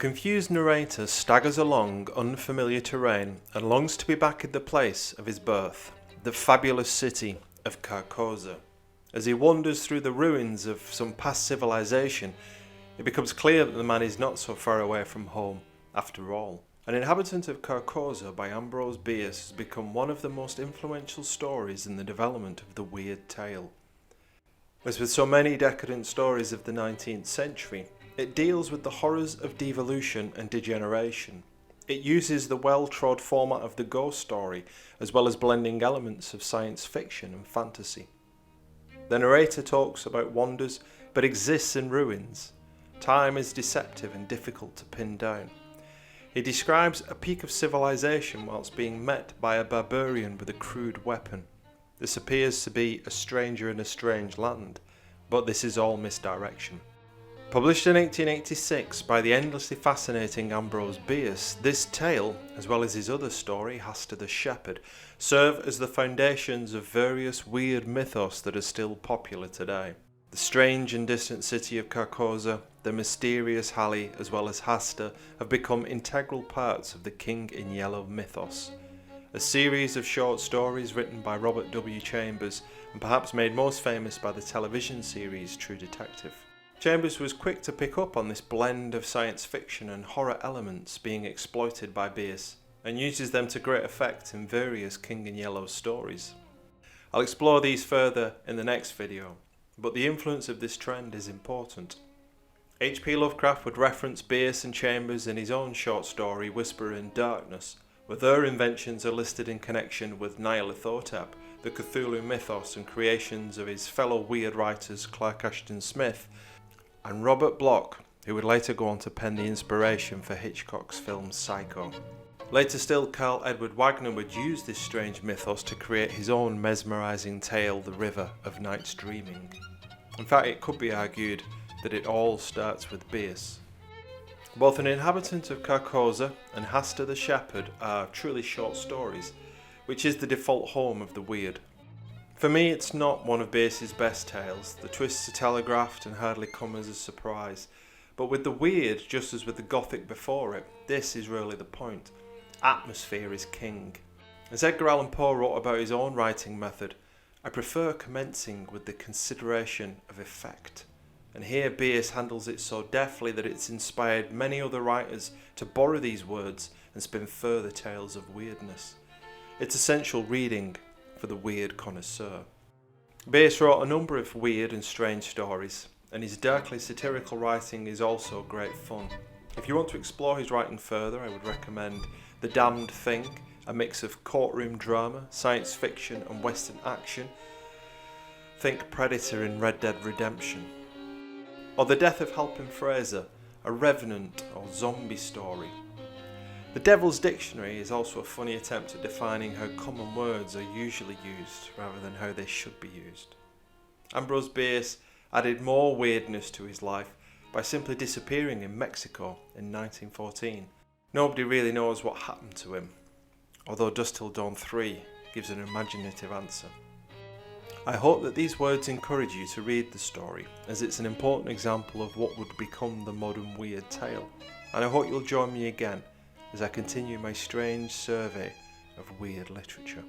confused narrator staggers along unfamiliar terrain and longs to be back at the place of his birth, the fabulous city of Carcosa. As he wanders through the ruins of some past civilization, it becomes clear that the man is not so far away from home after all. An Inhabitant of Carcosa by Ambrose Bierce has become one of the most influential stories in the development of the weird tale. As with so many decadent stories of the 19th century, it deals with the horrors of devolution and degeneration. It uses the well-trod format of the ghost story, as well as blending elements of science fiction and fantasy. The narrator talks about wonders, but exists in ruins. Time is deceptive and difficult to pin down. He describes a peak of civilization whilst being met by a barbarian with a crude weapon. This appears to be a stranger in a strange land, but this is all misdirection. Published in 1886 by the endlessly fascinating Ambrose Bierce, this tale, as well as his other story, Ashton the Shepherd, serve as the foundations of various weird mythos that are still popular today. The strange and distant city of Carcosa, the mysterious Halley, as well as Ashton, have become integral parts of the King in Yellow mythos. A series of short stories written by Robert W. Chambers, and perhaps made most famous by the television series True Detective. Chambers was quick to pick up on this blend of science fiction and horror elements being exploited by Bierce, and uses them to great effect in various King in Yellow stories. I'll explore these further in the next video, but the influence of this trend is important. HP Lovecraft would reference Bierce and Chambers in his own short story Whisper in Darkness, where their inventions are listed in connection with Nyarlathotep, the Cthulhu mythos and creations of his fellow weird writers Clark Ashton Smith and Robert Bloch, who would later go on to pen the inspiration for Hitchcock's film Psycho. Later still, Karl Edward Wagner would use this strange mythos to create his own mesmerising tale, The River of Night's Dreaming. In fact, it could be argued that it all starts with Bierce. Both An Inhabitant of Carcosa and Ashton the Shepherd are truly short stories, which is the default home of the weird. For me, it's not one of Bierce's best tales. The twists are telegraphed and hardly come as a surprise. But with the weird, just as with the gothic before it, this is really the point. Atmosphere is king. As Edgar Allan Poe wrote about his own writing method, I prefer commencing with the consideration of effect. And here Bierce handles it so deftly that it's inspired many other writers to borrow these words and spin further tales of weirdness. It's essential reading for the weird connoisseur. Bierce wrote a number of weird and strange stories, and his darkly satirical writing is also great fun. If you want to explore his writing further, I would recommend The Damned Thing, a mix of courtroom drama, science fiction and western action. Think Predator in Red Dead Redemption. Or The Death of Halpin Fraser, a revenant or zombie story. The Devil's Dictionary is also a funny attempt at defining how common words are usually used rather than how they should be used. Ambrose Bierce added more weirdness to his life by simply disappearing in Mexico in 1914. Nobody really knows what happened to him, although Dusk Till Dawn 3 gives an imaginative answer. I hope that these words encourage you to read the story, as it's an important example of what would become the modern weird tale, and I hope you'll join me again as I continue my strange survey of weird literature.